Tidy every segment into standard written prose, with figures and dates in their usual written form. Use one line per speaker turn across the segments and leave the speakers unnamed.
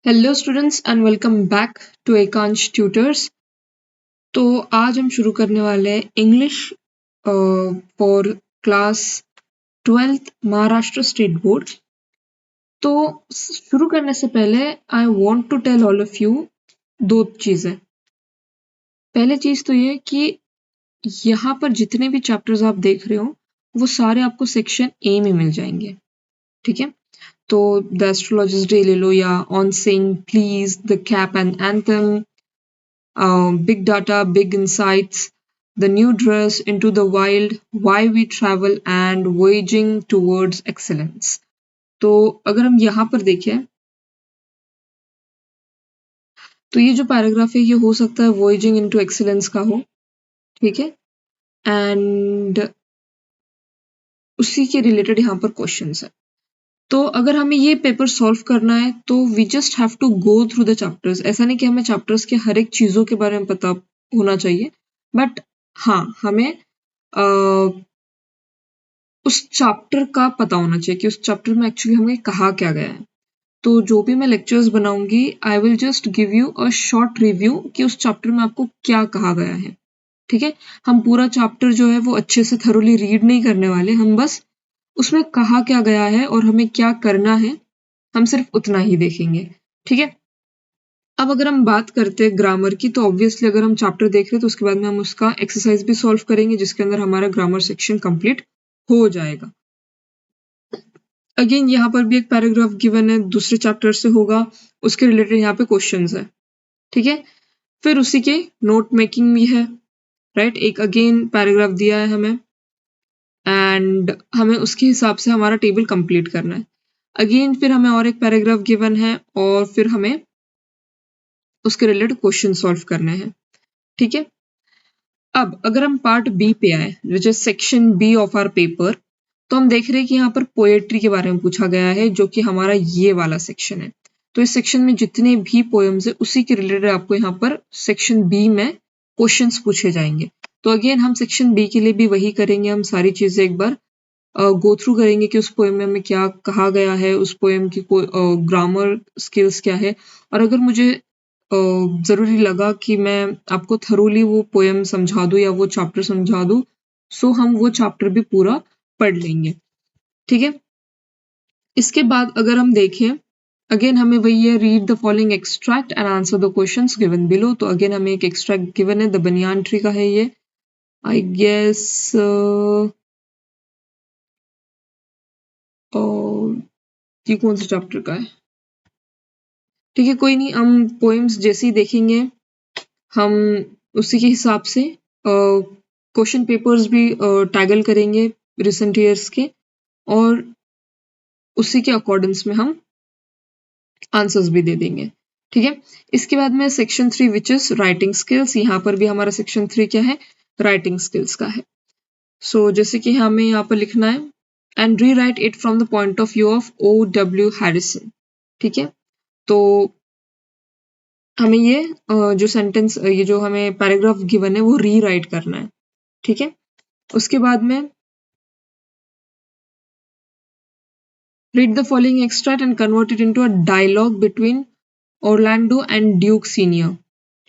Hello students and welcome back to Ekansh tutors. तो आज हम शुरू करने वाले हैं English for class 12th Maharashtra state board. तो शुरू करने से पहले I want to tell all of you दो चीज़ें। पहले चीज़ तो ये कि यहाँ पर जितने भी चैप्टर्स आप देख रहे हो वो सारे आपको सेक्शन ए में मिल जाएंगे, ठीक है। तो द एस्ट्रोलॉजिस्ट डे ले लो या on saying please, the cap and anthem, big data, big insights, the new dress into the wild, why we travel and voyaging towards excellence। तो अगर हम यहाँ पर देखें तो ये जो पैराग्राफ है ये हो सकता है voyaging into excellence का हो, ठीक है। एंड उसी के रिलेटेड यहाँ पर क्वेश्चंस है। तो अगर हमें ये पेपर सॉल्व करना है तो we just have to go through the chapters. ऐसा नहीं कि हमें चैप्टर्स के हर एक चीज़ों के बारे में पता होना चाहिए, बट हाँ हमें उस चैप्टर का पता होना चाहिए कि उस चैप्टर में एक्चुअली हमें कहा क्या गया है। तो जो भी मैं लेक्चर्स बनाऊंगी आई will just give you a short review कि उस चैप्टर में आपको क्या कहा गया है, ठीक है। हम पूरा चैप्टर जो है वो अच्छे से थरोली रीड नहीं करने वाले, हम बस उसमें कहा क्या गया है और हमें क्या करना है हम सिर्फ उतना ही देखेंगे, ठीक है। अब अगर हम बात करते हैं ग्रामर की तो ऑब्वियसली अगर हम चैप्टर देख रहे हैं तो उसके बाद में हम उसका एक्सरसाइज भी सॉल्व करेंगे जिसके अंदर हमारा ग्रामर सेक्शन कंप्लीट हो जाएगा। अगेन यहाँ पर भी एक पैराग्राफ गिवन है, दूसरे चैप्टर से होगा, उसके रिलेटेड यहाँ पे क्वेश्चंस है, ठीक है। फिर उसी के नोट मेकिंग भी है, राइट। एक अगेन पैराग्राफ दिया है हमें एंड हमें उसके हिसाब से हमारा टेबल कंप्लीट करना है। अगेन फिर हमें और एक पैराग्राफ गिवन है और फिर हमें उसके रिलेटेड क्वेश्चन सॉल्व करने हैं, ठीक है। अब अगर हम पार्ट बी पे आए which is section B of our paper, तो हम देख रहे हैं कि यहाँ पर पोएट्री के बारे में पूछा गया है जो कि हमारा ये वाला सेक्शन है। तो इस सेक्शन में जितने भी पोएम्स है उसी के रिलेटेड आपको यहाँ पर सेक्शन बी में क्वेश्चंस पूछे जाएंगे। तो अगेन हम सेक्शन बी के लिए भी वही करेंगे, हम सारी चीजें एक बार गो थ्रू करेंगे कि उस पोएम में हमें क्या कहा गया है, उस पोएम की ग्रामर स्किल्स क्या है। और अगर मुझे ज़रूरी लगा कि मैं आपको थरोली वो पोएम समझा दूँ या वो चैप्टर समझा दूँ, सो हम वो चैप्टर भी पूरा पढ़ लेंगे, ठीक है। इसके बाद अगर हम देखें अगेन हमें वही है, read the following extract and answer the questions given below. तो अगेन हमें एक एक्सट्रैक्ट गिवन है, द बनियान ट्री का है ये, आई गेस ये कौन से चैप्टर का है, ठीक है। कोई नहीं, हम पोएम्स जैसे ही देखेंगे हम उसी के हिसाब से क्वेश्चन पेपर्स भी टैगल करेंगे रिसेंट ईयर्स के और उसी के अकॉर्डिंग्स में हम आंसर्स भी दे देंगे, ठीक है। इसके बाद में section 3 which is writing skills. यहाँ पर भी हमारा सेक्शन 3 क्या है, राइटिंग स्किल्स का है। सो जैसे कि हमें यहाँ पर लिखना है and re right it from the point of view of O.W. Harrison, ठीक है। तो हमें ये जो सेंटेंस ये जो हमें पैराग्राफ गिवन है वो री राइट करना है, ठीक है। उसके बाद में read the following extract and convert it into a dialogue between Orlando and Duke senior,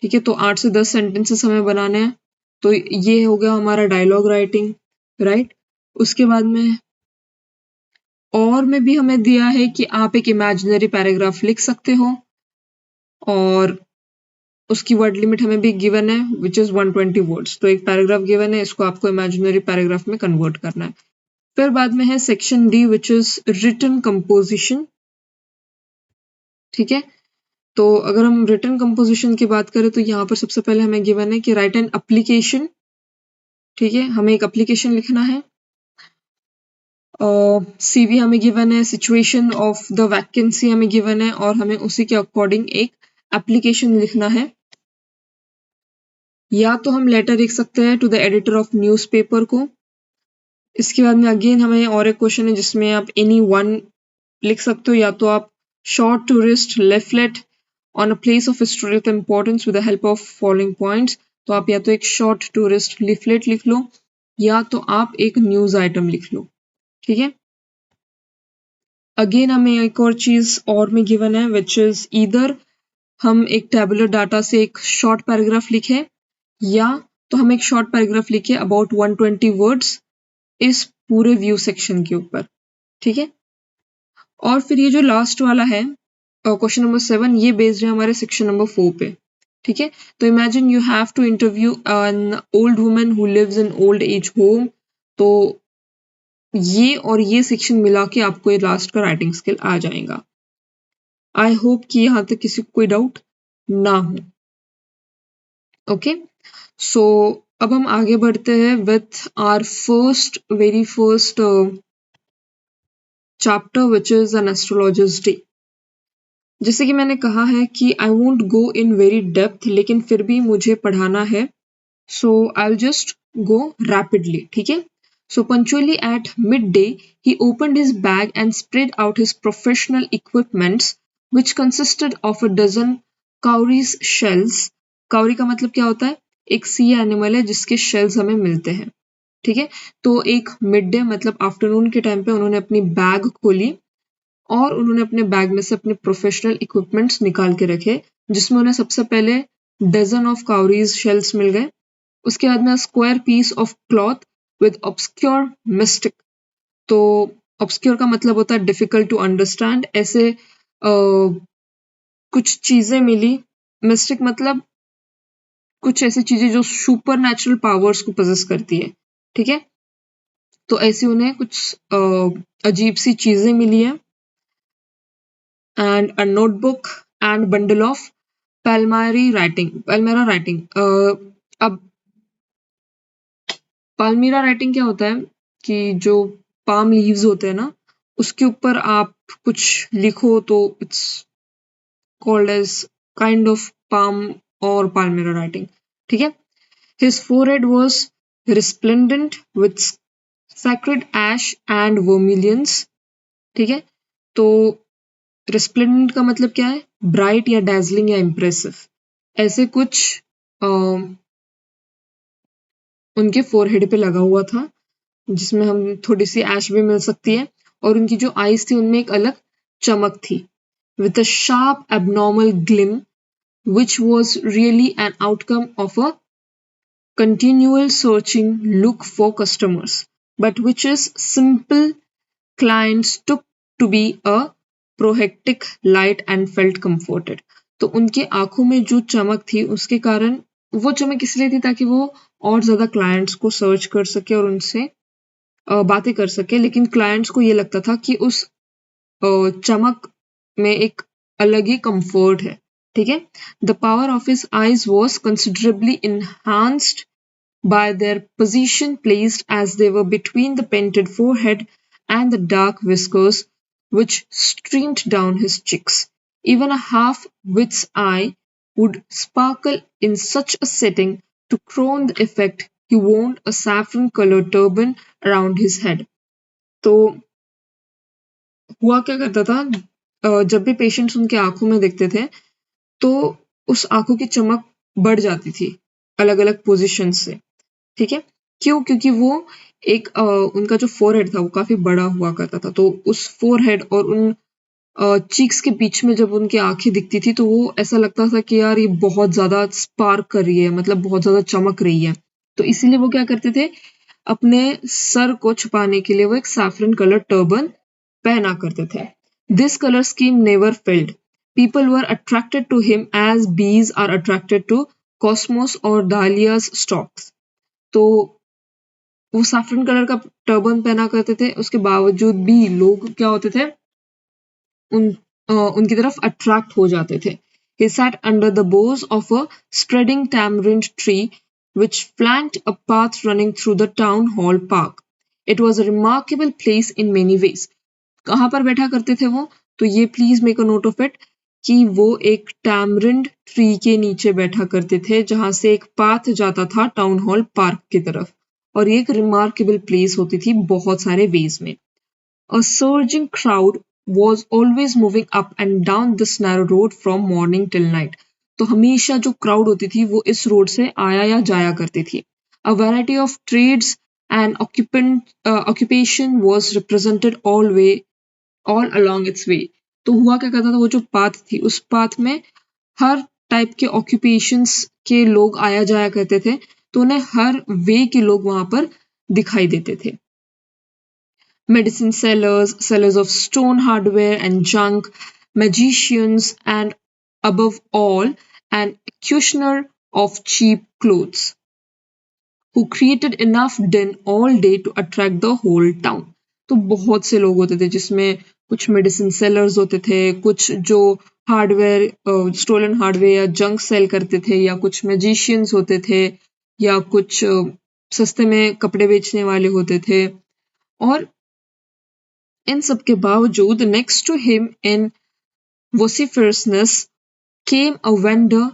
ठीक है। तो 8 से 10 सेंटेंसेस हमें बनाने हैं। तो ये हो गया हमारा डायलॉग राइटिंग, राइट। उसके बाद में और में भी हमें दिया है कि आप एक इमेजिनरी पैराग्राफ लिख सकते हो और उसकी वर्ड लिमिट हमें भी गिवन है विच इज 120 वर्ड्स। तो एक पैराग्राफ गिवन है, इसको आपको इमेजिनरी पैराग्राफ में कन्वर्ट करना है। फिर बाद में है section D which is written composition, ठीक है। तो अगर हम रिटन कंपोजिशन की बात करें तो यहाँ पर सबसे पहले हमें गिवन है कि राइट एन एप्लीकेशन, ठीक है। हमें एक एप्लीकेशन लिखना है। CV हमें गिवन है, सिचुएशन ऑफ द वैकेंसी हमें गिवन है और हमें उसी के अकॉर्डिंग एक एप्लीकेशन लिखना है। या तो हम लेटर लिख सकते हैं to the editor of newspaper को। इसके बाद में अगेन हमें और एक क्वेश्चन है जिसमें आप एनी वन लिख सकते हो, या तो आप short tourist leaflet on a place of historical importance with the help of following points. तो आप या तो एक शॉर्ट टूरिस्ट लिफलेट लिख लो या तो आप एक न्यूज़ आइटम लिख लो, ठीक है। अगेन हमें एक और चीज और में गिवन है विच इज ईदर हम एक टेबुलर डाटा से एक शॉर्ट पैराग्राफ लिखें या तो हम एक शॉर्ट पैराग्राफ लिखे अबाउट 120 वर्ड्स इस पूरे व्यू सेक्शन के ऊपर, ठीक है। और फिर ये जो लास्ट वाला है क्वेश्चन नंबर 7, ये बेस्ड है हमारे सेक्शन नंबर 4 पे, ठीक है। तो imagine you have to interview an old woman who lives in old age home. तो ये और ये सेक्शन मिला के आपको ये लास्ट का राइटिंग स्किल आ जाएगा। आई होप कि यहाँ तक किसी को कोई डाउट ना हो। ओके, सो अब हम आगे बढ़ते हैं with our very first chapter which is an astrologer's day. जैसे कि मैंने कहा है कि I won't go in very depth, लेकिन फिर भी मुझे पढ़ाना है, so I will just go rapidly, ठीक है। So punctually at midday he opened his bag and spread out his professional equipments, which consisted of a dozen cowries shells. Kauri का मतलब क्या होता है? एक सी एनिमल है जिसके शेल्स हमें मिलते हैं, ठीक है। तो एक मिड डे मतलब आफ्टरनून के टाइम पे उन्होंने अपनी बैग खोली और उन्होंने अपने बैग में से अपने प्रोफेशनल इक्विपमेंट्स निकाल के रखे, जिसमें उन्हें सबसे पहले डजन ऑफ काउरीज शेल्स मिल गए। उसके बाद में square piece of cloth with obscure mystic. तो ऑब्सक्योर का मतलब होता है डिफिकल्ट टू अंडरस्टैंड। ऐसे कुछ चीजें मिली, मिस्टिक मतलब कुछ ऐसी चीजें जो सुपर नेचुरल पावर्स को पोजेस करती है, ठीक है। तो ऐसी उन्हें कुछ अजीब सी चीजें मिली है। And a notebook and bundle of palmyra writing. अब पाल्मीरा राइटिंग क्या होता है कि जो पाम लीव्स होते हैं ना, उसके ऊपर आप कुछ लिखो तो it's called as kind of palm और पाल्मीरा राइटिंग, ठीक है। His forehead was resplendent with sacred ash and vermilions, ठीक है। तो रिस्प्लेंडेंट का मतलब क्या है? ब्राइट या डैजलिंग या इम्प्रेसिव, ऐसे कुछ उनके फोरहेड पे लगा हुआ था, जिसमें हम थोड़ी सी ऐश भी मिल सकती है। और उनकी जो आईज थी उनमें एक अलग चमक थी, with a sharp abnormal gleam which was really an outcome of a continual searching look for customers, but which is simple clients took to be a prohectic light and felt comforted. तो उनके आंखों में जो चमक थी उसके कारण, वो चमक इसलिए थी ताकि वो और ज्यादा क्लाइंट्स को सर्च कर सके और उनसे बातें कर सके, लेकिन क्लाइंट्स को ये लगता था कि उस चमक में एक अलग ही कंफर्ट है, ठीक है। The power of his eyes was considerably enhanced by their position placed as they were between the painted forehead and the dark whiskers which streamed down his cheeks. Even a half-wit's eye would sparkle in such a setting. To crown the effect, he wore a saffron-colored turban around his head. तो हुआ क्या करता था, जब भी patients उनके आंखों में देखते थे तो उस आंखों की चमक बढ़ जाती थी अलग अलग पोजिशन से, ठीक है। क्यों? क्योंकि वो एक उनका जो फोरहेड था वो काफी बड़ा हुआ करता था, तो उस फोरहेड और उन चीक्स के बीच में जब उनकी आंखें दिखती थी तो वो ऐसा लगता था कि यार ये बहुत ज्यादा स्पार्क कर रही है, मतलब बहुत ज्यादा चमक रही है। तो इसीलिए वो क्या करते थे, अपने सर को छुपाने के लिए वो एक सैफरन कलर टर्बन पहना करते थे। This colour scheme never failed. People were attracted to him as bees are attracted to cosmos और डालियाज स्टॉक्स। तो वो सैफरन कलर का टर्बन पहना करते थे, उसके बावजूद भी लोग क्या होते थे, उनकी तरफ अट्रैक्ट हो जाते थे। He sat under the boughs of a spreading tamarind tree which flanked a path running through the town hall park. It was a remarkable place in many ways. कहाँ पर बैठा करते थे वो? तो ये please make a note of it कि वो एक टैमरिंड ट्री के नीचे बैठा करते थे जहां से एक पाथ जाता था टाउन हॉल पार्क की तरफ, और ये एक रिमार्केबल प्लेस होती थी बहुत सारे वेज में। A surging crowd was always moving up and down this narrow road from morning till night. तो हमेशा जो क्राउड होती थी वो इस रोड से आया या जाया करती थी। A variety of trades and occupation was represented all along its way. तो हुआ क्या करता था, वो जो पाथ थी उस पाथ में हर टाइप के ऑक्यूपेशंस के लोग आया जाया करते थे, तो उन्हें हर वे के लोग वहां पर दिखाई देते थे। medicine sellers, sellers of stone hardware and junk, magicians, and above all, an executioner of cheap clothes, who created enough din all day to attract the whole town. तो बहुत से लोग होते थे जिसमें कुछ मेडिसिन सेलर्स होते थे, कुछ जो हार्डवेयर स्टोलन हार्डवेयर या जंक सेल करते थे, या कुछ मैजिशियंस होते थे, या कुछ सस्ते में कपड़े बेचने वाले होते थे। और इन सब के बावजूद next to him in vociferousness came a vendor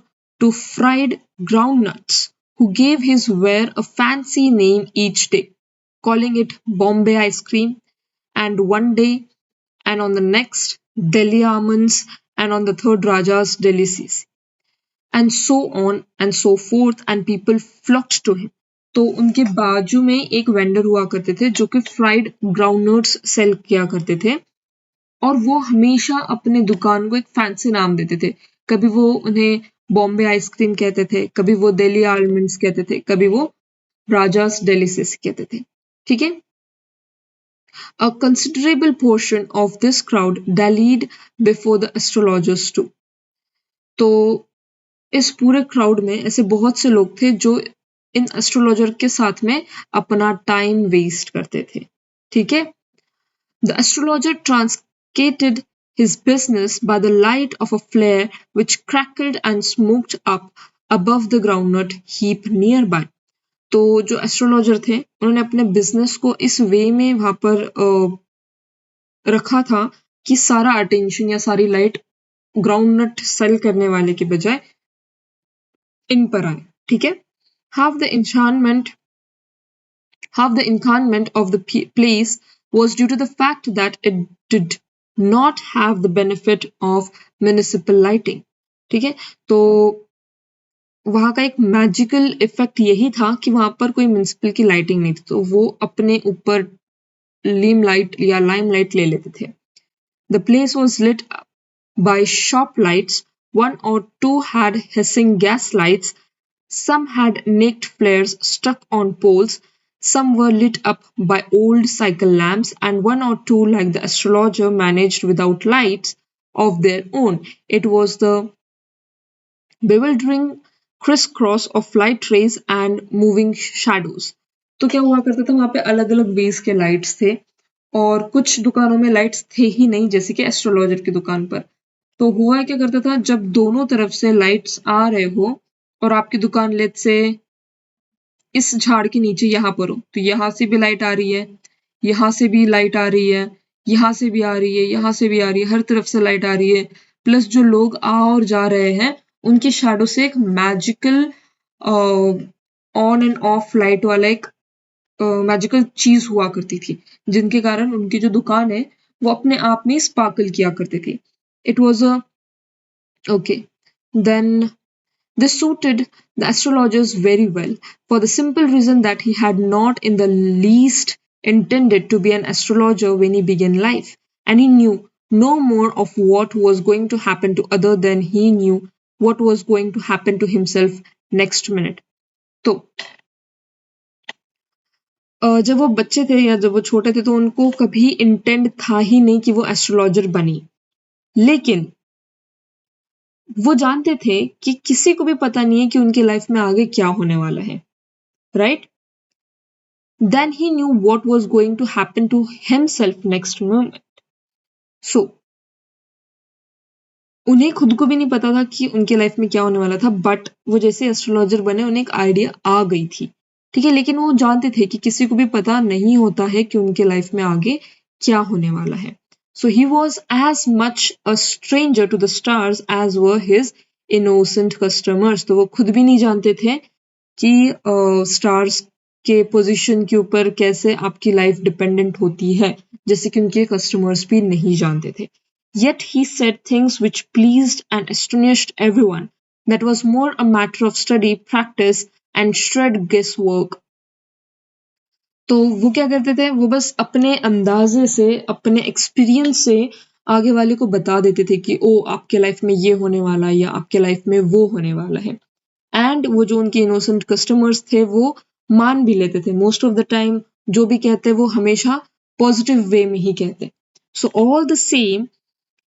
to fried groundnuts who gave his ware a fancy name each day, calling it Bombay ice cream, and one day, and on the next, Delhi almonds, and on the third Raja's delicacies, and so on and so forth, and people flocked to him. तो उनके बाजू में एक vendor हुआ करते थे जो कि फ्राइड ग्राउंडनट्स सेल किया करते थे, और वो हमेशा अपने दुकान को एक फैंसी नाम देते थे। कभी वो उन्हें बॉम्बे आइसक्रीम कहते थे, कभी वो दिल्ली आलमंड्स कहते थे, कभी वो राजास डेलिसिस कहते थे। ठीक है। A considerable portion of this crowd dallied before the astrologers too. तो इस पूरे क्राउड में ऐसे बहुत से लोग थे जो इन एस्ट्रोलॉजर के साथ में अपना टाइम वेस्ट करते थे। ठीक है। The astrologer truncated his business by the light of a flare which crackled and smoked up above the groundnut heap nearby. तो जो एस्ट्रोलॉजर थे उन्होंने अपने बिजनेस को इस वे में वहां पर रखा था कि सारा अटेंशन या सारी लाइट ग्राउंडनट सेल करने वाले के बजाय इन पर आए। ठीक है। Half the enchantment Half the enchantment of the place was due to the fact that it did not have the benefit of municipal lighting. ठीक है। तो वहां का एक मैजिकल इफेक्ट यही था कि वहां पर कोई म्यूनिसिपल की लाइटिंग नहीं थी, तो वो अपने ऊपर लीम लाइट या लाइम लाइट ले लेते थे। The place was lit by shop lights. One or two had hissing gas lights. Some had naked flares stuck on poles. Some were lit up by old cycle lamps, and one or two, like the astrologer, managed without lights of their own. It was the bewildering crisscross of light rays and moving shadows. तो क्या हुआ करता था, वहां पे अलग अलग base के लाइट्स थे, और कुछ दुकानों में लाइट्स थे ही नहीं, जैसे कि एस्ट्रोलॉजर की दुकान पर। तो हुआ क्या करता था, जब दोनों तरफ से लाइट्स आ रहे हो और आपकी दुकान लेट से इस झाड़ के नीचे यहाँ पर हो, तो यहाँ से भी लाइट आ रही है, यहाँ से भी लाइट आ रही है, यहाँ से भी आ रही है, यहाँ से भी आ रही है, हर तरफ से लाइट आ रही है, प्लस जो लोग आ और जा रहे हैं उनकी शैडो से एक magical on end of light वाला एक मैजिकल चीज हुआ करती थी, जिनके कारण उनकी जो दुकान है वो अपने आप में स्पार्कल किया करती थी। It was a okay then this suited the astrologers very well, for the simple reason that he had not in the least intended to be an astrologer when he began life, and he knew no more of what was going to happen to other than he knew what was going to happen to himself next minute. तो जब वो बच्चे थे या जब वो छोटे थे तो उनको कभी इंटेंट था ही नहीं कि वो एस्ट्रोलॉजर बनी, लेकिन वो जानते थे कि किसी को भी पता नहीं है कि उनकी लाइफ में आगे क्या होने वाला है, right? Then he knew what was going to happen to himself next moment. So, उन्हें खुद को भी नहीं पता था कि उनके लाइफ में क्या होने वाला था, बट वो जैसे एस्ट्रोलॉजर बने उन्हें एक आइडिया आ गई थी। ठीक है। लेकिन वो जानते थे कि किसी को भी पता नहीं होता है कि उनके लाइफ में आगे क्या होने वाला है। So he was as much a stranger to the stars as were his innocent customers. तो वो खुद भी नहीं जानते थे कि स्टार्स के पोजीशन के ऊपर कैसे आपकी लाइफ डिपेंडेंट होती है, जैसे कि उनके कस्टमर्स भी नहीं जानते थे। Yet he said things which pleased and astonished everyone. That was more a matter of study, practice, and shred guesswork तो वो क्या करते थे, वो बस अपने अंदाजे से, अपने एक्सपीरियंस से आगे वाले को बता देते थे कि ओ आपके लाइफ में ये होने वाला है या आपके लाइफ में वो होने वाला है। एंड वो जो उनके इनोसेंट कस्टमर्स थे वो मान भी लेते थे। मोस्ट ऑफ द टाइम जो भी कहते वो हमेशा पॉजिटिव वे में ही कहते। So all the same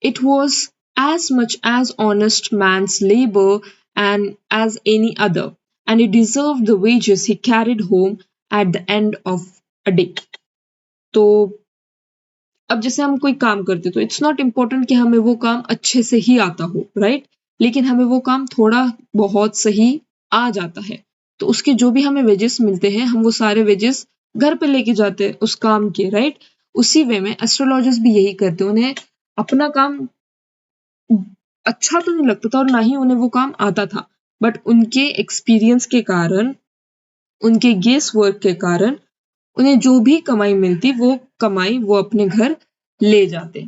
it was as much as honest man's labor and as any other, and he deserved the wages he carried home at the end of a day. तो अब जैसे हम कोई काम करते तो इट्स नॉट इम्पोर्टेंट कि हमें वो काम अच्छे से ही आता हो, राइट? लेकिन हमें वो काम थोड़ा बहुत सही आ जाता है, तो उसके जो भी हमें वेजेस मिलते हैं हम वो सारे वेजेस घर पे लेके जाते हैं उस काम के, राइट? उसी वे में एस्ट्रोलॉजर्स भी यही करते, उन्हें अपना काम अच्छा तो नहीं लगता था और ना ही उन्हें वो काम आता था, बट उनके एक्सपीरियंस के कारण, उनके गेस वर्क के कारण उन्हें जो भी कमाई मिलती वो कमाई वो अपने घर ले जाते।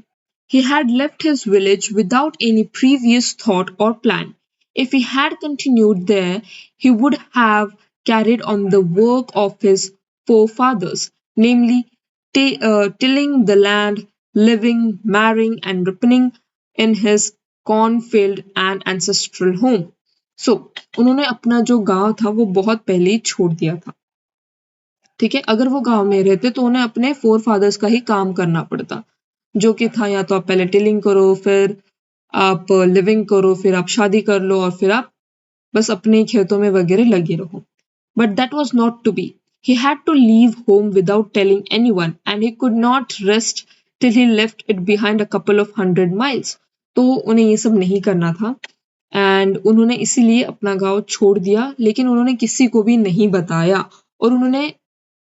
He had left his village without any previous thought or plan. If he had continued there, he would have carried on the work of his forefathers, namely tilling the land, living, marrying, and ripening in his cornfield and ancestral home. So, उन्होंने अपना जो गांव था वो बहुत पहले ही छोड़ दिया था। ठीक है, अगर वो गांव में रहते तो उन्हें अपने फोर फादर्स का ही काम करना पड़ता, जो कि था या तो आप पहले टिलिंग करो, फिर आप लिविंग करो, फिर आप शादी कर लो और फिर आप बस अपने खेतों में वगैरह लगे रहो। But that was not to be. He had to leave home without telling anyone, and he could not rest till he left it behind a couple of 100 miles. तो उन्हें ये सब नहीं करना था एंड उन्होंने इसीलिए अपना गांव छोड़ दिया, लेकिन उन्होंने किसी को भी नहीं बताया और उन्होंने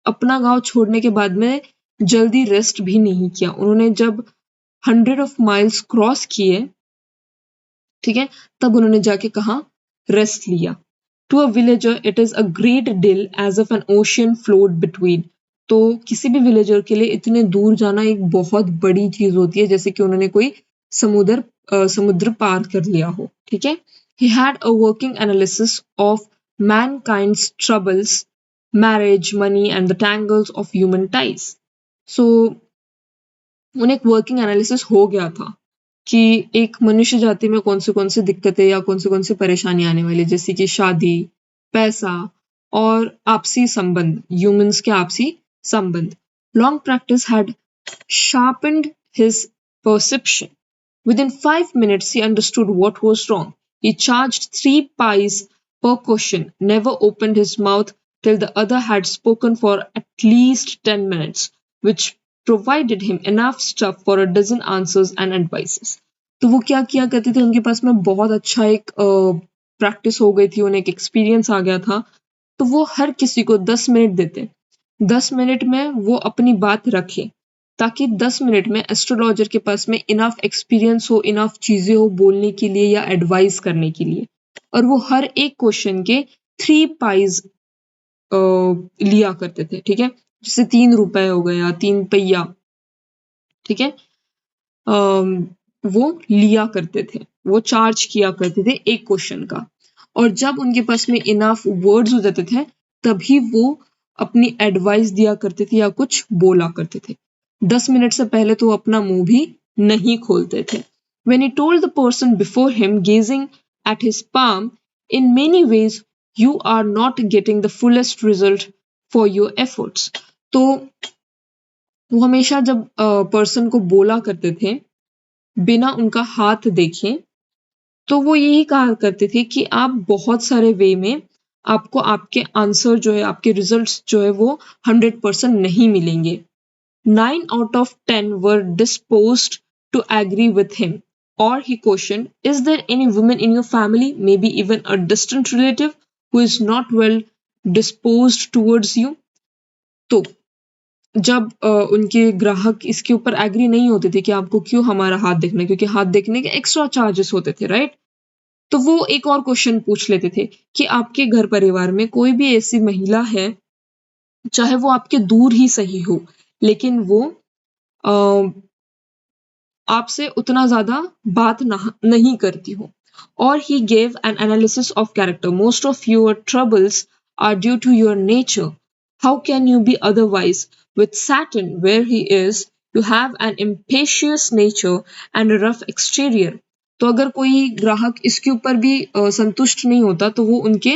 अपना गांव छोड़ने के बाद में जल्दी रेस्ट भी नहीं किया। उन्होंने जब 100 माइल्स क्रॉस किए, ठीक है, तब उन्होंने जाके कहा रेस्ट लिया। To a villager it is a great deal as of an ocean float between. तो किसी भी विलेजर के लिए इतने दूर जाना एक बहुत बड़ी चीज होती है, जैसे कि उन्होंने कोई समुद्र पार कर लिया हो, ठीक है। He had a working analysis of mankind's troubles, marriage, money, and the tangles of human ties. So उन्हें एक वर्किंग एनालिसिस हो गया था कि एक मनुष्य जाति में कौन सी दिक्कतें या कौन सी परेशानी आने वाली, जैसे कि शादी, पैसा और आपसी संबंध, ह्यूमंस के आपसी संबंध। Long practice had sharpened his perception. Within 5 minutes, he understood what was wrong. He charged 3 pies per question, never opened his mouth till the other had spoken for at least 10 minutes, which provided him enough stuff for a dozen answers and advices. तो वो क्या किया करते थे, उनके पास में बहुत अच्छा एक प्रैक्टिस हो गई थी, उन्हें एक एक्सपीरियंस आ गया था, तो वो हर किसी को 10 मिनट देते। 10 मिनट में वो अपनी बात रखे, ताकि 10 मिनट में एस्ट्रोलॉजर के पास में इनफ एक्सपीरियंस हो, इनफ चीजें हो बोलने के लिए या एडवाइस करने के लिए। और वो हर एक क्वेश्चन के 3 पाइज लिया करते थे, ठीक है, जैसे 3 रुपए हो गया, 3 पहिया, ठीक है, वो लिया करते थे, वो चार्ज किया करते थे एक क्वेश्चन का। और जब उनके पास में इनफ वर्ड्स हो जाते थे तभी वो अपनी एडवाइस दिया करते थे या कुछ बोला करते थे। 10 मिनट से पहले तो अपना मुंह भी नहीं खोलते थे। When he told the person before him, gazing at his palm, in many ways you are not getting the fullest result for your efforts. तो वो हमेशा जब पर्सन को बोला करते थे बिना उनका हाथ देखे, तो वो यही कहा करते थे कि आप बहुत सारे वे में आपको आपके आंसर जो है, आपके रिजल्ट्स जो है वो 100% नहीं मिलेंगे। 9 out of 10 were disposed to agree with him. Or he questioned, is there any woman in your family, maybe even a distant relative, who is not well disposed towards you? तो जब उनके ग्राहक इसके ऊपर एग्री नहीं होते थे कि आपको क्यों हमारा हाथ देखना है, क्योंकि हाथ देखने के एक्स्ट्रा चार्जेस होते थे, राइट? तो वो एक और क्वेश्चन पूछ लेते थे कि आपके घर परिवार में कोई भी ऐसी महिला है, चाहे वो आपके दूर ही सही हो, लेकिन वो आपसे उतना ज्यादा बात नहीं करती हो। और he gave an analysis of character. Most of your troubles are due to your nature. How can you be otherwise? With Saturn where he is, you have an impatient nature and a rough exterior. तो अगर कोई ग्राहक इसके ऊपर भी संतुष्ट नहीं होता तो वो उनके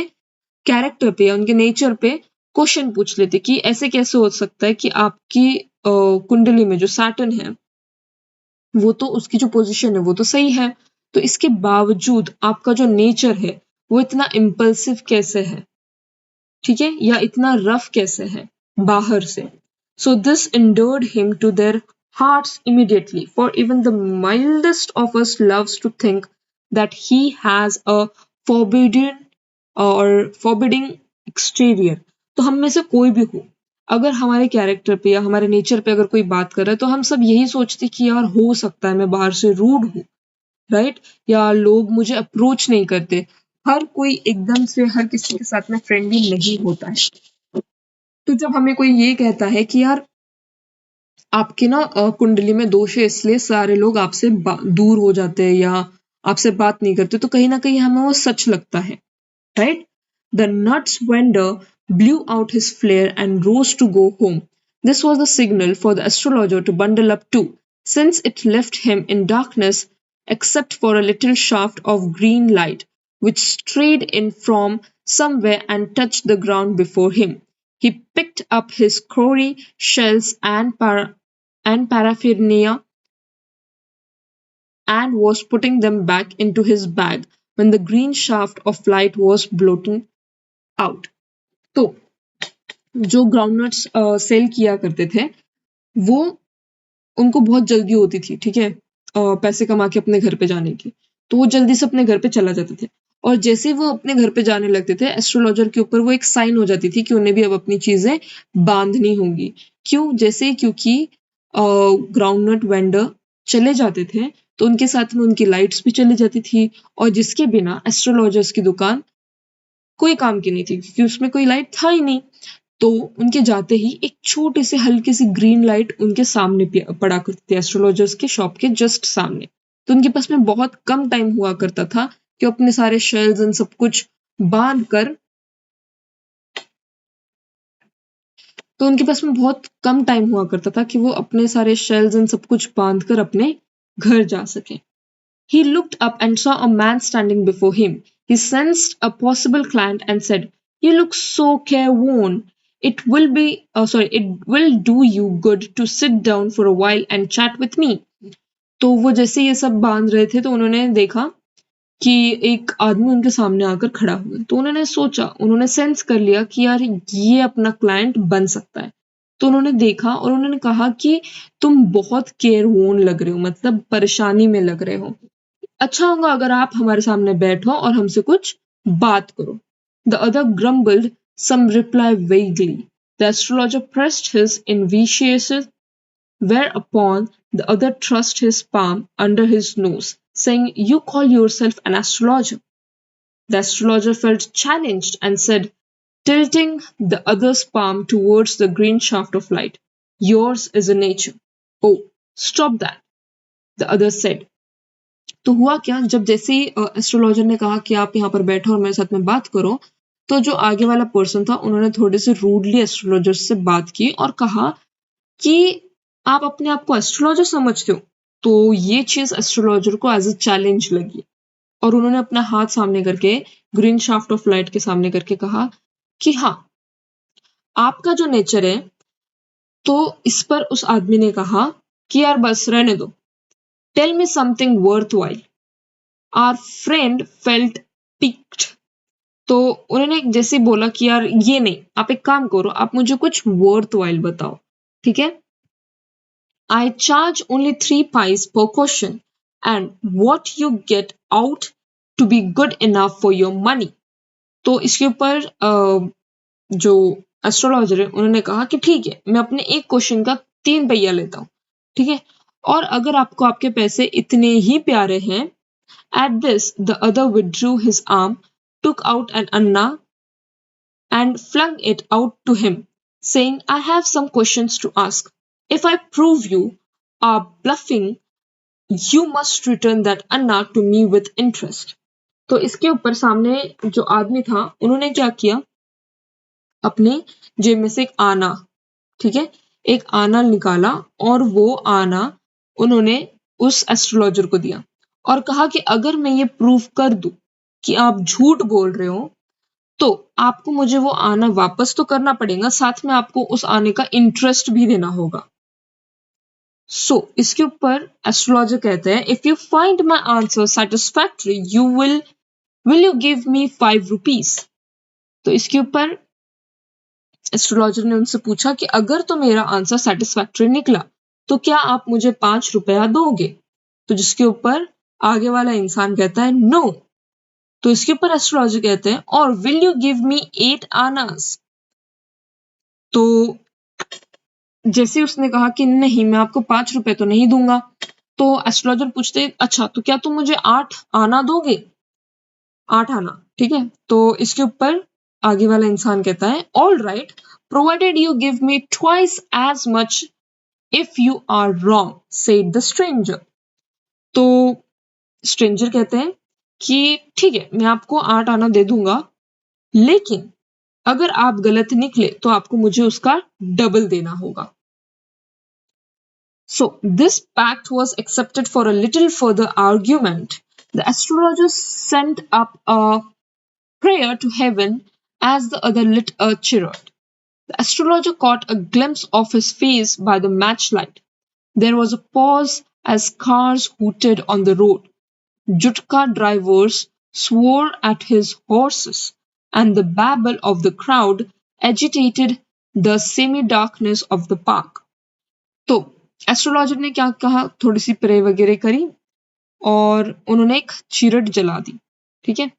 कैरेक्टर पे या उनके नेचर पे क्वेश्चन पूछ लेते कि ऐसे कैसे हो सकता है कि आपकी कुंडली में जो सैटर्न है वो तो उसकी जो पोजीशन है वो तो सही है, तो इसके बावजूद आपका जो नेचर है वो इतना इम्पल्सिव कैसे है, ठीक है, या इतना रफ कैसे है बाहर से. So this endeared him to their hearts immediately, for even the mildest of us loves to think that he has a forbidden or forbidding exterior. तो हम में से कोई भी हो, अगर हमारे कैरेक्टर पे या हमारे नेचर पे अगर कोई बात कर रहा है तो हम सब यही सोचते कि यार हो सकता है मैं बाहर से रूड हूँ, राइट, या लोग मुझे अप्रोच नहीं करते. हर कोई एकदम से हर किसी के साथ में फ्रेंडली नहीं होता है. तो जब हमें कोई ये कहता है कि यार आपके ना कुंडली में दोष है इसलिए सारे लोग आपसे दूर हो जाते हैं या आपसे बात नहीं करते, तो कहीं ना कहीं हमें वो सच लगता है, right. The nuts vendor blew out his flare and rose to go home. This was the signal for the astrologer to bundle up too, since it left him in darkness except for a little shaft of green light, which strayed in from somewhere and touched the ground before him. He picked up his cowrie shells and paraphernalia and was putting them back into his bag when the green shaft of light was blotted out. तो जो groundnuts cell किया करते थे वो उनको बहुत जल्दी होती थी, ठीक है, पैसे कमा के अपने घर पे जाने की, तो वो जल्दी से अपने घर पे चला जाते थे. और जैसे वो अपने घर पे जाने लगते थे एस्ट्रोलॉजर के ऊपर वो एक साइन हो जाती थी कि उन्हें भी अब अपनी चीजें बांधनी होंगी. क्यों? जैसे क्योंकि ग्राउंडनट वेंडर चले जाते थे तो उनके साथ में उनकी लाइट्स भी चली जाती थी, और जिसके बिना एस्ट्रोलॉजर्स की दुकान कोई काम की नहीं थी क्योंकि उसमें कोई लाइट था ही नहीं. तो उनके जाते ही एक छोटी सी हल्की सी ग्रीन लाइट उनके सामने पड़ा करती थी, एस्ट्रोलॉजर्स के शॉप के जस्ट सामने. तो उनके पास में बहुत कम टाइम हुआ करता था कि अपने सारे शेल्स एंड सब कुछ बांध कर तो उनके पास में बहुत कम टाइम हुआ करता था कि वो अपने सारे शेल्स एंड सब कुछ बांध कर अपने घर जा सके. He looked up and saw a man standing before him. He sensed a possible client and said, "You look so careworn. It will do you good to sit down for a while and chat with me." तो वो जैसे ये सब बांध रहे थे तो उन्होंने देखा कि एक आदमी उनके सामने आकर खड़ा हुआ है. तो उन्होंने सोचा, उन्होंने सेंस कर लिया कि यार ये अपना क्लाइंट बन सकता है. तो उन्होंने देखा और उन्होंने कहा कि तुम बहुत केयरवोन लग रहे हो, मतलब परेशानी में लग रहे हो. अच्छा होगा अगर आप हमारे सामने बैठो और हमसे कुछ बात करो. The other grumbled some reply vaguely. The astrologer pressed his invitations, whereupon the other thrust his palm under his nose, saying, "You call yourself an astrologer." The astrologer felt challenged and said, tilting the other's palm towards the green shaft of light, "Yours is a nature." "Oh, stop that," the other said. तो हुआ क्या, जब जैसे ही astrologer ने कहा कि आप यहाँ पर बैठो और मेरे साथ में बात करो, तो जो आगे वाला पर्सन था उन्होंने थोड़े से रूडली एस्ट्रोलॉजर से बात की और कहा कि आप अपने आप को एस्ट्रोलॉजर समझते हो. तो ये चीज एस्ट्रोलॉजर को एज अ चैलेंज लगी और उन्होंने अपना हाथ सामने करके ग्रीन शाफ्ट ऑफ लाइट के सामने करके कहा कि हाँ, आपका जो नेचर है. तो इस पर उस आदमी ने कहा कि यार बस रहने दो, tell me something worth while. Our friend felt picked. तो उन्होंने जैसे बोला कि यार ये नहीं, आप एक काम करो, आप मुझे कुछ वर्थ वाइल बताओ, ठीक है. I charge only 3 pies per question and what you get out to be good enough for your money. तो इसके ऊपर जो एस्ट्रोलॉजर है उन्होंने कहा कि ठीक है, मैं अपने एक क्वेश्चन का 3 पहिया लेता हूँ, ठीक है, और अगर आपको आपके पैसे इतने ही प्यारे हैं. At this, the other withdrew his arm, took out an anna, and flung it out to him, saying, "I have some questions to ask. If I prove you are bluffing, you must return that anna to me with interest." तो इसके ऊपर सामने जो आदमी था उन्होंने क्या किया, अपने जेब में से एक आना, ठीक है, एक आना निकाला और वो आना उन्होंने उस एस्ट्रोलॉजर को दिया और कहा कि अगर मैं ये प्रूव कर दूं कि आप झूठ बोल रहे हो तो आपको मुझे वो आना वापस तो करना पड़ेगा, साथ में आपको उस आने का इंटरेस्ट भी देना होगा। इसके ऊपर एस्ट्रोलॉजर कहते हैं if you find my answer satisfactory you will you give me 5 rupees. तो इसके ऊपर एस्ट्रोलॉजर ने उनसे पूछा कि अगर तो मेरा आंसर सेटिस्फैक्टरी निकला तो क्या आप मुझे 5 रुपया दोगे? तो जिसके ऊपर आगे वाला इंसान कहता है नो। तो इसके ऊपर एस्ट्रोलॉजर कहते हैं और विल यू गिव मी 8 आनास? तो जैसे उसने कहा कि नहीं, मैं आपको 5 रुपए तो नहीं दूंगा, तो एस्ट्रोलॉजर पूछते अच्छा तो क्या तुम मुझे 8 आना दोगे? 8 आना, ठीक है। तो इसके ऊपर आगे वाला इंसान कहता है all right, provided you give me twice as much if you are wrong, said the stranger. तो स्ट्रेंजर कहते हैं कि ठीक है, मैं आपको 8 आना दे दूंगा, लेकिन अगर आप गलत निकले तो आपको मुझे उसका डबल देना होगा। So this pact was accepted for a little further argument. The astrologer sent up a prayer to heaven as the other lit a chariot. The astrologer caught a glimpse of his face by the matchlight. There was a pause as cars hooted on the road. Jutka drivers swore at his horses, and the babble of the crowd agitated the semi-darkness of the park. तो astrologer ने क्या कहा, थोड़ी सी pray वगैरह करी और उन्होंने एक चीरट जला दी, ठीक है।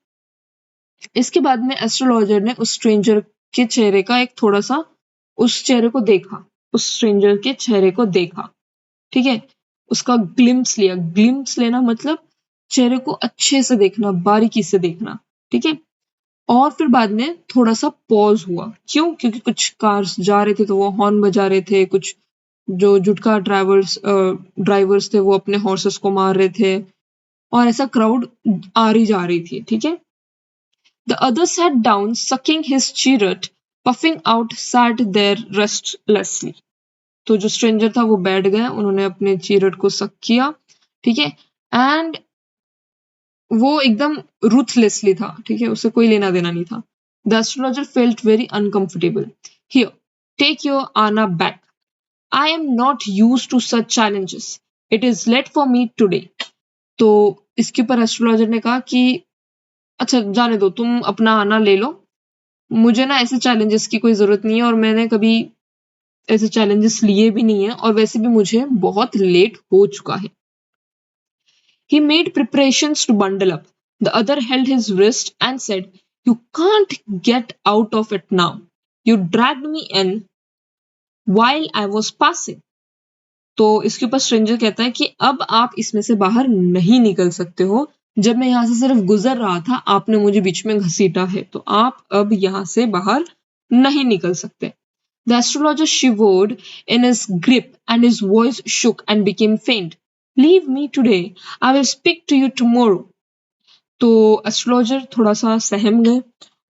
इसके बाद में एस्ट्रोलॉजर ने उस स्ट्रेंजर के चेहरे का एक थोड़ा सा उस चेहरे को देखा, उस स्ट्रेंजर के चेहरे को देखा, ठीक है, उसका ग्लिम्स लिया। ग्लिम्स लेना मतलब चेहरे को अच्छे से देखना, बारीकी से देखना, ठीक है। और फिर बाद में थोड़ा सा पॉज हुआ, क्यों? क्योंकि कुछ कार्स जा रहे थे तो वो हॉर्न बजा रहे थे, कुछ जो जुटका ड्राइवर्स थे वो अपने हॉर्सेस को मार रहे थे और ऐसा क्राउड आ रही जा रही थी, ठीक है। The other sat down, sucking his chariot, puffing out, sat there restlessly. तो जो स्ट्रेंजर था वो बैठ गया, उन्होंने अपने चीरट को सक किया, ठीक है, एंड वो एकदम रूथलेसली था, ठीक है, उससे कोई लेना देना नहीं था। The astrologer felt very uncomfortable. Here, take your Anna back. I am not used to such challenges. It is late for me today. तो इसके ऊपर एस्ट्रोलॉजर ने कहा कि अच्छा जाने दो, तुम अपना आना ले लो, मुझे ना ऐसे चैलेंजेस की कोई जरूरत नहीं है और मैंने कभी ऐसे चैलेंजेस लिए भी नहीं है और वैसे भी मुझे बहुत लेट हो चुका है। He made preparations to bundle up. The other held his wrist and said, "You can't get out of it now. You dragged me in while I was passing." तो इसके ऊपर स्ट्रेंजर कहता है कि अब आप इसमें से बाहर नहीं निकल सकते हो। जब मैं यहाँ से सिर्फ गुजर रहा था, आपने मुझे बीच में घसीटा है, तो आप अब यहाँ से बाहर नहीं निकल सकते। The astrologer shivered in his grip and his voice shook and became faint. Leave me today. I will speak to you tomorrow. तो एस्ट्रोलॉजर थोड़ा सा सहम गए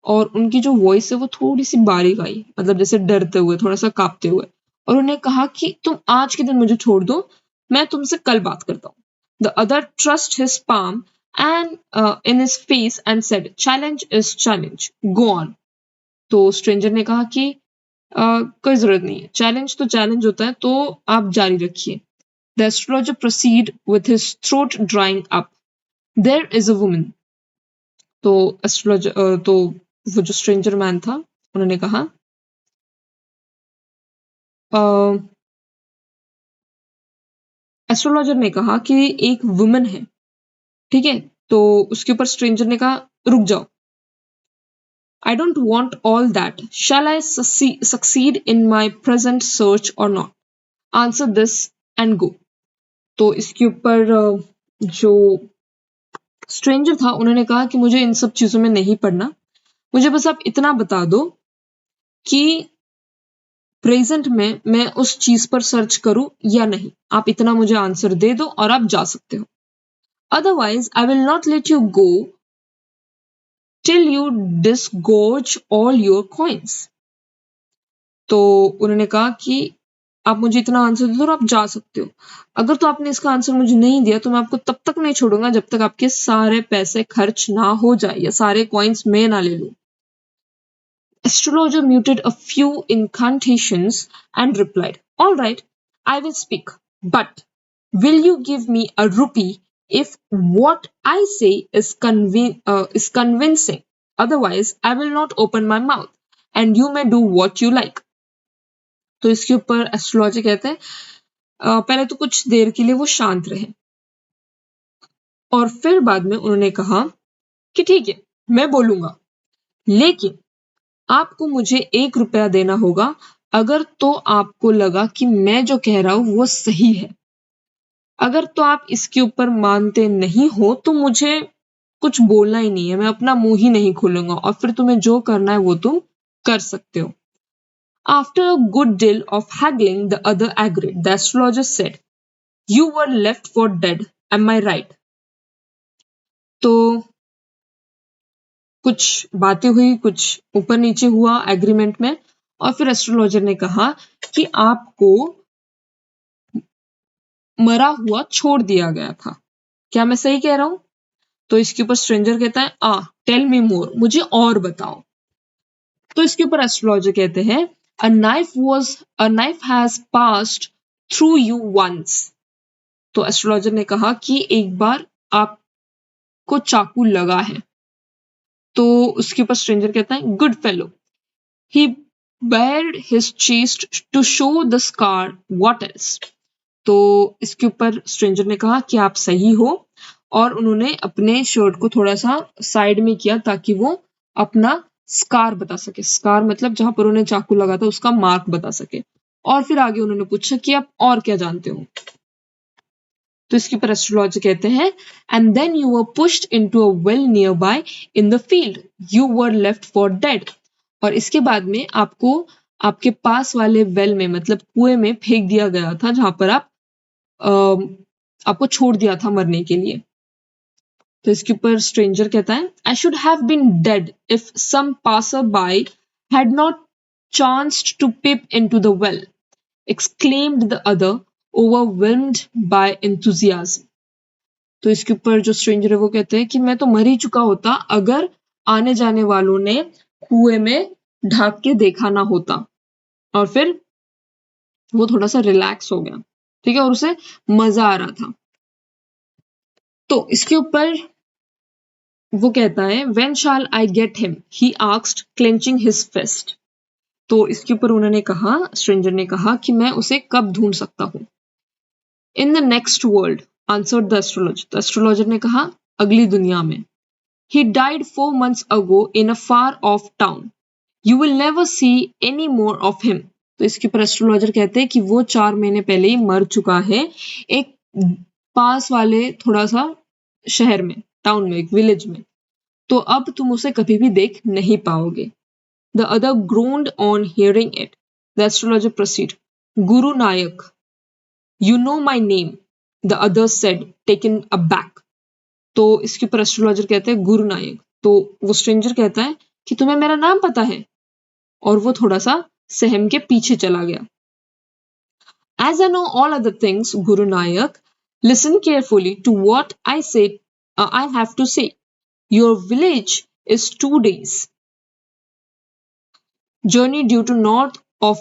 और उनकी जो वॉइस है वो थोड़ी सी बारीक आई, मतलब जैसे डरते हुए, थोड़ा सा कांपते हुए, और उन्हें कहा कि तुम आज के दिन मुझे छोड़ दो, मैं तुमसे कल बात करता हूँ। The other trust his palm and in his face and said, challenge is challenge, go on. तो स्ट्रेंजर ने कहा कि कोई जरूरत नहीं है, चैलेंज तो चैलेंज होता है, तो आप जारी रखिए। The astrologer proceed with his throat drawing up, there is a woman. तो एस्ट्रोलॉजर तो वो जो स्ट्रेंजर मैन था उन्होंने कहा एस्ट्रोलॉजर ने कहा कि एक वुमन है, ठीक है। तो उसके ऊपर स्ट्रेंजर ने कहा रुक जाओ, I don't want all that, shall I succeed in my present search or not, answer this and go. तो इसके ऊपर जो स्ट्रेंजर था उन्होंने कहा कि मुझे इन सब चीजों में नहीं पढ़ना, मुझे बस आप इतना बता दो कि प्रेजेंट में मैं उस चीज पर सर्च करूं या नहीं, आप इतना मुझे आंसर दे दो और आप जा सकते हो। Otherwise I will not let you go till you disgorge all your coins. तो उन्होंने कहा कि आप मुझे इतना आंसर दे दो और आप जा सकते हो। अगर तो आपने इसका आंसर मुझे नहीं दिया तो मैं आपको तब तक नहीं छोड़ूंगा जब तक आपके सारे पैसे खर्च ना हो जाए या सारे कॉइन्स मैं ना ले लूं। Astrologer muted a few incantations and replied, "All right, I will speak, but will you give me a rupee if what I say is convincing? Otherwise, I will not open my mouth, and you may do what you like." तो इसके ऊपर astrologer कहते हैं पहले तो कुछ देर के लिए वो शांत रहे और फिर बाद में उन्होंने कहा कि ठीक है, मैं बोलूंगा, लेकिन आपको मुझे 1 रुपया देना होगा अगर तो आपको लगा कि मैं जो कह रहा हूं वो सही है। अगर तो आप इसके ऊपर मानते नहीं हो तो मुझे कुछ बोलना ही नहीं है, मैं अपना मुंह ही नहीं खोलूंगा और फिर तुम्हें जो करना है वो तुम कर सकते हो। After a good deal of haggling, the other agreed. The astrologer said, "You were left for dead. Am I right?" तो कुछ बातें हुई, कुछ ऊपर नीचे हुआ एग्रीमेंट में और फिर एस्ट्रोलॉजर ने कहा कि आपको मरा हुआ छोड़ दिया गया था। क्या मैं सही कह रहा हूं? तो इसके ऊपर स्ट्रेंजर कहता है, टेल मी मोर, मुझे और बताओ। तो इसके ऊपर एस्ट्रोलॉजर कहते हैं, a knife has passed through you once. तो एस्ट्रोलॉजर ने कहा कि एक बार आपको चाकू लगा है। तो उसके ऊपर स्ट्रेंजर कहता है, good fellow, he bared his chest to show the scar. What else? तो इसके ऊपर स्ट्रेंजर ने कहा कि आप सही हो और उन्होंने अपने शर्ट को थोड़ा सा साइड में किया ताकि वो अपना स्कार बता सके। स्कार मतलब जहां पर उन्हें चाकू लगा था उसका मार्क बता सके। और फिर आगे उन्होंने पूछा कि आप और क्या जानते हो। तो इसके ऊपर एस्ट्रोलॉजर कहते हैं, and then you were pushed into a well nearby in the field, you were left for dead. और इसके बाद में आपको आपके पास वाले वेल में मतलब कुएं में फेंक दिया गया था जहां पर आपको छोड़ दिया था मरने के लिए। तो इसके ऊपर स्ट्रेंजर कहता है, I should have been dead if some passer by had not chanced to peep into the well, exclaimed the other, overwhelmed by enthusiasm. तो इसके ऊपर जो स्ट्रेंजर है वो कहते हैं कि मैं तो मर ही चुका होता अगर आने जाने वालों ने कुएं में ढाक के देखा ना होता। और फिर वो थोड़ा सा रिलैक्स हो गया, ठीक है, और उसे मजा आ रहा था। तो इसके ऊपर वो कहता है, when shall I get him? He asked, clenching his fist. तो इसके ऊपर उन्होंने कहा, स्ट्रेंजर ने कहा कि मैं उसे कब ढूंढ सकता हूं। In the next world, answered the astrologer. तो एस्ट्रोलॉजर ने कहा, अगली दुनिया में। He died 4 months ago in a far off town. You will never see any more of him. तो इसके ऊपर एस्ट्रोलॉजर कहते हैं कि वो 4 महीने पहले ही मर चुका है एक पास वाले थोड़ा सा शहर में, टाउन में, एक विलेज में। तो अब तुम उसे कभी भी देख नहीं पाओगे। The other groaned on hearing it. The astrologer proceeded. Guru Nayak, you know my name, the other said, taken aback. तो इसके ऊपर एस्ट्रोलॉजर कहते हैं, गुरु नायक। तो वो स्ट्रेंजर कहता है कि तुम्हें मेरा नाम पता है, और वो थोड़ा सा सहम के पीछे चला गया। As I know all other things, Guru Nayak, listen carefully to what I have to say. Your village is 2 days journey due to north of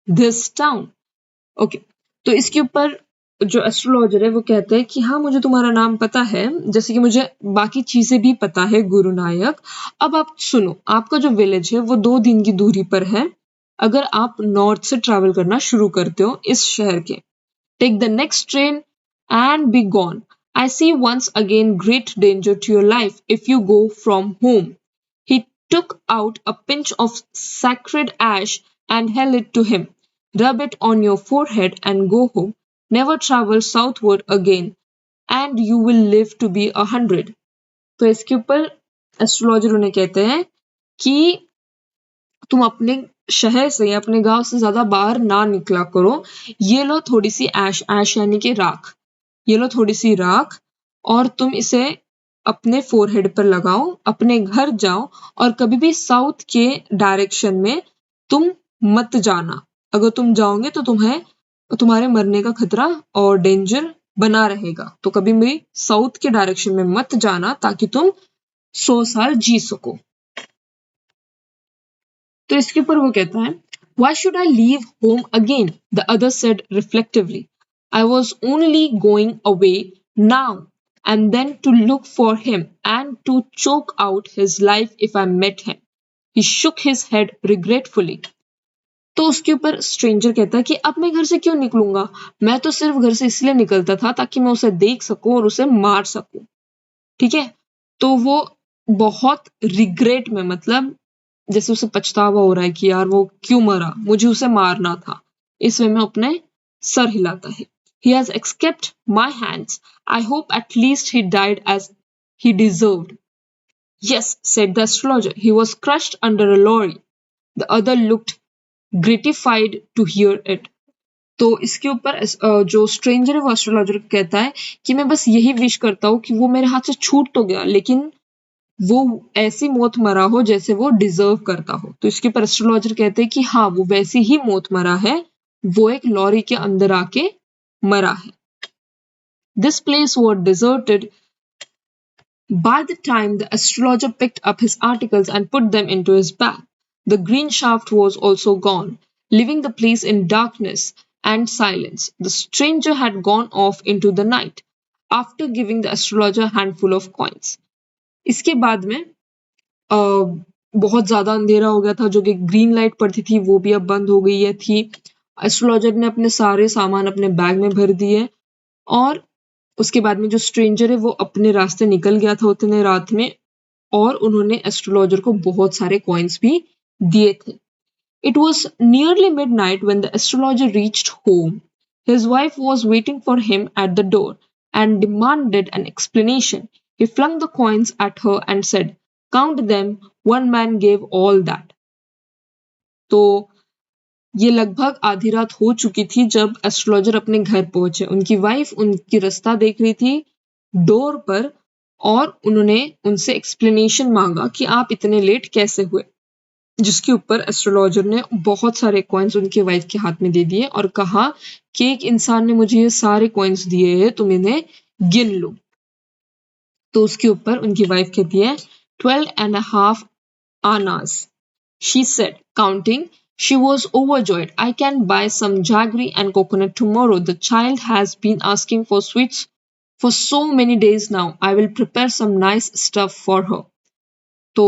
this town. Okay, तो इसके ऊपर जो एस्ट्रोलॉजर है वो कहते हैं कि हाँ, मुझे तुम्हारा नाम पता है, जैसे कि मुझे बाकी चीजें भी पता है गुरु नायक। अब आप सुनो, आपका जो विलेज है वो 2 दिन की दूरी पर है अगर आप नॉर्थ से ट्रैवल करना शुरू करते हो इस शहर के। Take the next train and be gone. I see once again great danger to your life if you go from home. He took out a pinch of sacred ash and held it to him. Rub it on your forehead and go home. Never travel southward again, and you will live to be 100. तो इसके ऊपर astrologer उन्हें कहते हैं कि तुम अपने शहर से या अपने गांव से ज्यादा बाहर ना निकला करो। ये लो थोड़ी सी ऐश, ऐश यानी कि राख, ये लो थोड़ी सी राख और तुम इसे अपने फोरहेड पर लगाओ, अपने घर जाओ और कभी भी साउथ के डायरेक्शन में तुम मत जाना, अगर तुम जाओगे तो तुम्हारे मरने का खतरा और डेंजर बना रहेगा, तो कभी भी साउथ के डायरेक्शन में मत जाना ताकि तुम 100 साल जी सको। तो इसके ऊपर वो कहता है, Why should I leave home again? The other said reflectively. I was only going away now and then to look for him and to choke out his life if I met him. He shook his head regretfully. तो उसके ऊपर stranger कहता है कि अब मैं घर से क्यों निकलूंगा, मैं तो सिर्फ घर से इसलिए निकलता था ताकि मैं उसे देख सकूं और उसे मार सकूं। ठीक है, तो वो बहुत रिग्रेट में, मतलब जैसे उसे पछतावा हो रहा है कि यार वो क्यों मरा, मुझे उसे मारना था, इस वे में अपने सर हिलाता है। He has escaped my hands. I hope at least he died as he deserved. Yes, said the astrologer. He was crushed under a lorry. The other looked gratified to hear it. तो इसके ऊपर जो stranger है वो astrologer कहता है कि मैं बस यही विश करता हूँ कि वो मेरे हाथ से छूट तो गया, लेकिन वो ऐसी मौत मरा हो जैसे वो डिजर्व करता हो। तो इसके ऊपर एस्ट्रोलॉजर कहते हैं कि हाँ, वो वैसी ही मौत मरा है, वो एक लॉरी के अंदर आके मरा है। This place was deserted by the time the astrologer picked up his articles and put them into his bag. The green shaft was also gone, leaving the place in darkness and silence. The stranger had gone off into the night after giving the astrologer a handful of coins. इसके बाद में बहुत ज्यादा अंधेरा हो गया था, जो कि ग्रीन लाइट पड़ती थी वो भी अब बंद हो गई है थी। एस्ट्रोलॉजर ने अपने सारे सामान अपने बैग में भर दिए और उसके बाद में जो स्ट्रेंजर है वो अपने रास्ते निकल गया था उतने रात में, और उन्होंने एस्ट्रोलॉजर को बहुत सारे कॉइन्स भी दिए थे। It was nearly midnight when the astrologer reached home. His wife was waiting for him at the door and demanded an explanation. He flung the coins at her and said, Count them, one man gave all that. तो ये लगभग आधी रात हो चुकी थी जब astrologer अपने घर पहुंचे। उनकी वाइफ उनकी रास्ता देख रही थी डोर पर और उन्होंने उनसे एक्सप्लेनेशन मांगा कि आप इतने लेट कैसे हुए, जिसके ऊपर एस्ट्रोलॉजर ने बहुत सारे कॉइन्स उनके वाइफ के हाथ में दे दिए और कहा कि एक इंसान ने मुझे ये सारे कॉइन्स दिए हैं, तुम इन्हें गिन लो। तो उसके ऊपर उनकी वाइफ कहती है 12.5 annas. She said, counting. She was overjoyed. I can buy some jaggery and coconut tomorrow. The child has been asking for sweets for so many days now. I will prepare some nice stuff for her. तो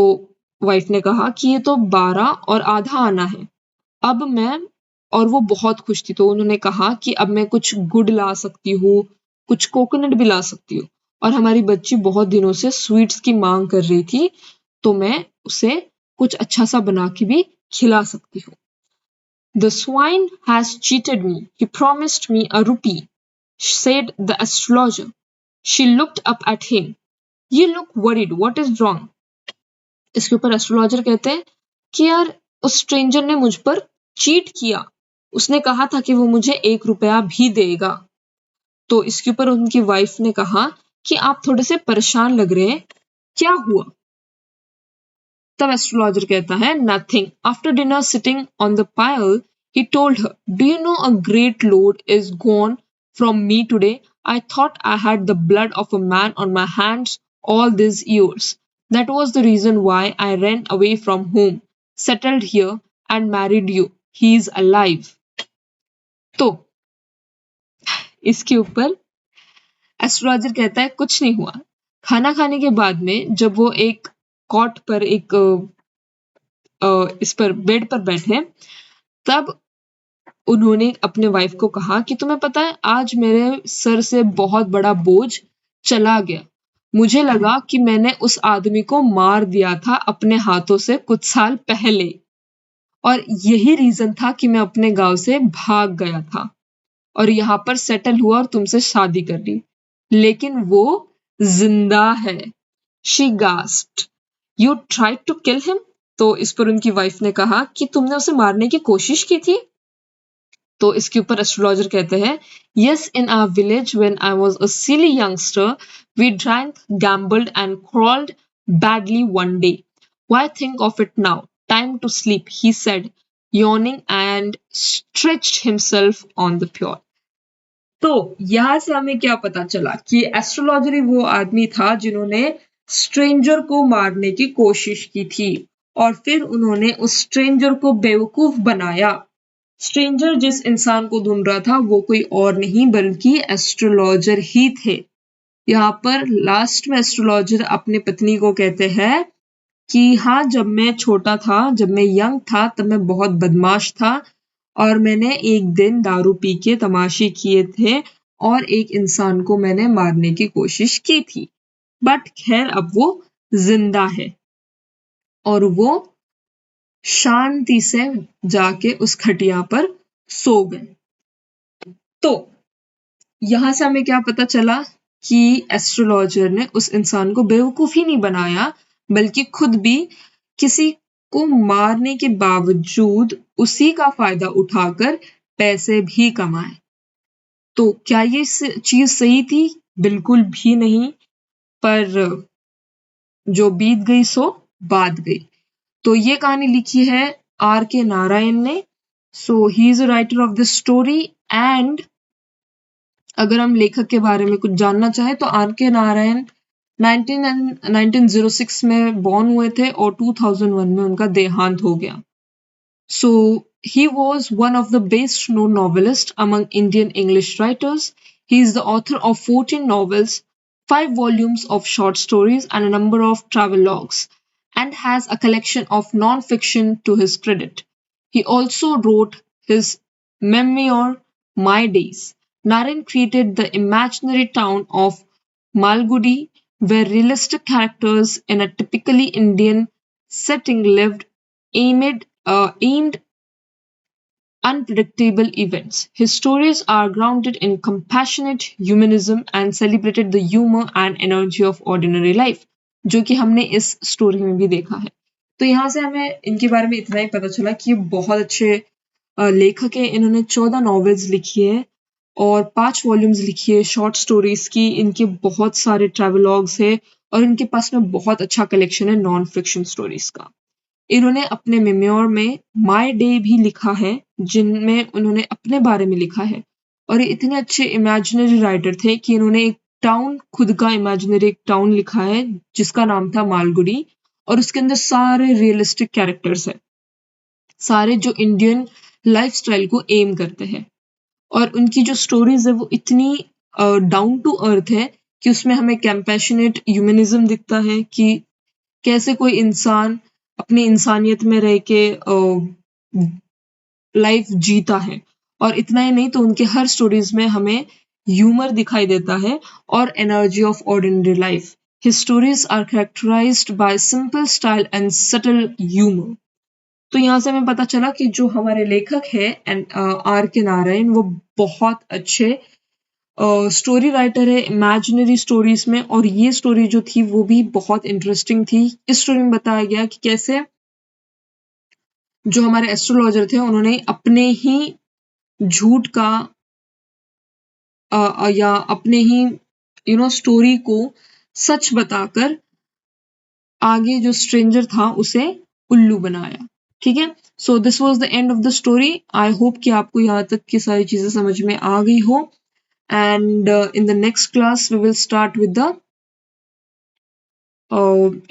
wife ने कहा कि ये तो 12 और आधा आना है, अब मैं, और वो बहुत खुश थी, तो उन्होंने कहा कि अब मैं कुछ गुड़ ला सकती हूँ, कुछ कोकोनट भी ला सकती हूँ, और हमारी बच्ची बहुत दिनों से स्वीट्स की मांग कर रही थी, तो मैं उसे कुछ अच्छा सा बना के भी खिला सकती हूँ। The swine has cheated me. He promised me a rupee, said the astrologer. She looked up at him. You look worried. What is wrong? इसके ऊपर एस्ट्रोलॉजर कहते हैं कि यार उस स्ट्रेंजर ने मुझ पर चीट किया, उसने कहा था कि वो मुझे 1 रुपया भी देगा। तो इसके ऊपर उनकी वाइफ ने कहा कि आप थोड़े से परेशान लग रहे हैं, क्या हुआ? तब एस्ट्रोलॉजर कहता है nothing. After dinner sitting on the pile he told her, Do you know a great load is gone from me today? I thought I had the blood of a man on my hands all these years. That was the reason why I ran away from home, settled here, and married you. He is alive. तो इसके ऊपर astrologer कहता है कुछ नहीं हुआ। खाना खाने के बाद में जब वो एक कॉट पर एक इस पर बेड पर बैठे, तब उन्होंने अपने वाइफ को कहा कि तुम्हें पता है आज मेरे सर से बहुत बड़ा बोझ चला गया। मुझे लगा कि मैंने उस आदमी को मार दिया था अपने हाथों से कुछ साल पहले, और यही रीजन था कि मैं अपने गांव से भाग गया था और यहाँ पर सेटल हुआ और तुमसे शादी कर ली, लेकिन वो जिंदा है। She gasped. You tried to kill him? तो इस पर उनकी वाइफ ने कहा कि तुमने उसे मारने की कोशिश की थी। तो इसके ऊपर एस्ट्रोलॉजर कहते हैं Yes, in our village when I was a silly youngster, we drank, gambled and crawled badly one day. Why think of it now? Time to sleep, he said, yawning and stretched himself on the pure. तो यहां से हमें क्या पता चला कि astrologer वो आदमी था जिन्होंने स्ट्रेंजर को मारने की कोशिश की थी और फिर उन्होंने उस स्ट्रेंजर को बेवकूफ बनाया। स्ट्रेंजर जिस इंसान को ढूंढ रहा था वो कोई और नहीं बल्कि एस्ट्रोलॉजर ही थे। यहाँ पर लास्ट में एस्ट्रोलॉजर अपने पत्नी को कहते हैं कि हाँ, जब मैं छोटा था, जब मैं यंग था, तब मैं बहुत बदमाश था और मैंने एक दिन दारू पी के तमाशे किए थे और एक इंसान को मैंने मारने की कोशिश की थी। बट खैर अब वो जिंदा है और वो शांति से जाके उस खटिया पर सो गए। तो यहां से हमें क्या पता चला कि एस्ट्रोलॉजर ने उस इंसान को बेवकूफ ही नहीं बनाया बल्कि खुद भी किसी को मारने के बावजूद उसी का फायदा उठाकर पैसे भी कमाए। तो क्या ये चीज सही थी? बिल्कुल भी नहीं, पर जो बीत गई सो बात गई। तो ये कहानी लिखी है आर के नारायण ने। So he is a writer of this story and अगर हम लेखक के बारे में कुछ जानना चाहें तो आर के नारायण 1906 में बॉर्न हुए थे और 2001 में उनका देहांत हो गया। So he was one of the best known novelists among Indian English writers. He is the author of 14 novels, 5 volumes of short stories, and a number of travelogues, and has a collection of non-fiction to his credit. He also wrote his memoir, My Days. Naren created the imaginary town of Malgudi, where realistic characters in a typically Indian setting lived aimed unpredictable events. His stories are grounded in compassionate humanism and celebrated the humor and energy of ordinary life, जो कि हमने इस story में भी देखा है। तो यहाँ से हमें इनके बारे में इतना ही पता चला कि ये बहुत अच्छे लेखक हैं। इन्होंने 14 नॉवेल्स लिखी है और 5 वॉल्यूम्स लिखी है शॉर्ट स्टोरीज की। इनके बहुत सारे ट्रेवलॉग्स है और इनके पास में बहुत अच्छा कलेक्शन है नॉन फिक्शन स्टोरीज का। इन्होंने अपने मेमोर में माय डे भी लिखा है जिनमें उन्होंने अपने बारे में लिखा है और ये इतने अच्छे इमेजिनरी राइटर थे कि इन्होंने एक टाउन, खुद का इमेजिनरी एक टाउन लिखा है जिसका नाम था मालगुडी और उसके अंदर सारे रियलिस्टिक कैरेक्टर्स हैं, सारे जो इंडियन लाइफस्टाइल को एम करते हैं और उनकी जो स्टोरीज है वो इतनी डाउन टू अर्थ है कि उसमें हमें कंपैशनेट ह्यूमनिज्म दिखता है कि कैसे कोई इंसान अपनी इंसानियत में रह के लाइफ जीता है। और इतना ही नहीं तो उनके हर स्टोरीज में हमें ह्यूमर दिखाई देता है और energy of ordinary life. His stories are characterized by simple style and subtle humor. तो यहाँ से हमें पता चला कि जो हमारे लेखक है आर के नारायण वो बहुत अच्छे स्टोरी राइटर है इमेजिनरी स्टोरीज में और ये स्टोरी जो थी वो भी बहुत इंटरेस्टिंग थी। इस स्टोरी में बताया गया कि कैसे जो हमारे एस्ट्रोलॉजर थे उन्होंने अपने ही झूठ का या अपने ही स्टोरी को सच बताकर आगे जो स्ट्रेंजर था उसे उल्लू बनाया। ठीक है, so this was the end of the story. I hope कि आपको यहाँ तक की सारी चीजें समझ में आ गई हो and in the next class we will start with the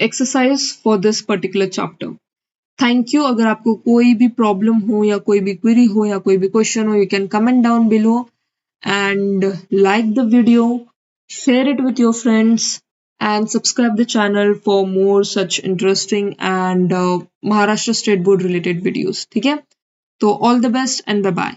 exercise for this particular chapter. Thank you. अगर आपको कोई भी प्रॉब्लम हो या कोई भी क्वेरी हो या कोई भी क्वेश्चन हो, you can comment down below and like the video, share it with your friends and subscribe the channel for more such interesting and Maharashtra State Board related videos. ठीक है, तो all the best and bye bye.